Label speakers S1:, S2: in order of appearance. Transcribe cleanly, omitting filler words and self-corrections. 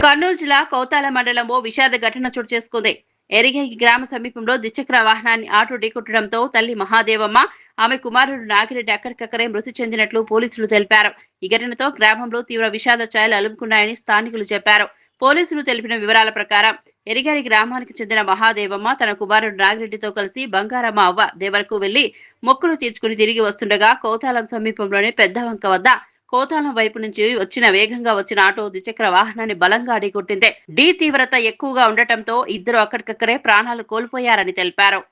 S1: కర్నూలు జిల్లా కౌతాల మండలంలో విషాద ఘటన చోటు చేసుకుంది. ఎరిగేగి గ్రామ సమీపంలో ద్విచక్ర వాహనాన్ని ఆటో ఢీకొట్టడంతో తల్లి మహాదేవమ్మ, ఆమె కుమారుడు నాగిరెడ్డి అక్కడికక్కడే మృతి చెందినట్లు పోలీసులు తెలిపారు. ఈ ఘటనతో గ్రామంలో తీవ్ర విషాద ఛాయలు అలుముకున్నాయని స్థానికులు చెప్పారు. పోలీసులు తెలిపిన వివరాల ప్రకారం ఎరిగారి గ్రామానికి చెందిన మహాదేవమ్మ తన కుమారుడు నాగిరెడ్డితో కలిసి బంగారమ్మ అవ్వ దేవరకు వెళ్లి మొక్కులు తీర్చుకుని తిరిగి వస్తుండగా కౌతాలం సమీపంలోని పెద్దవంక వద్ద కోతాలం వైపు నుంచి వేగంగా వచ్చిన ఆటో ద్విచక్ర వాహనాన్ని బలంగా ఢీకొట్టింది. ఢీ తీవ్రత ఎక్కువగా ఉండటంతో ఇద్దరు అక్కడికక్కడే ప్రాణాలు కోల్పోయారని తెలిపారు.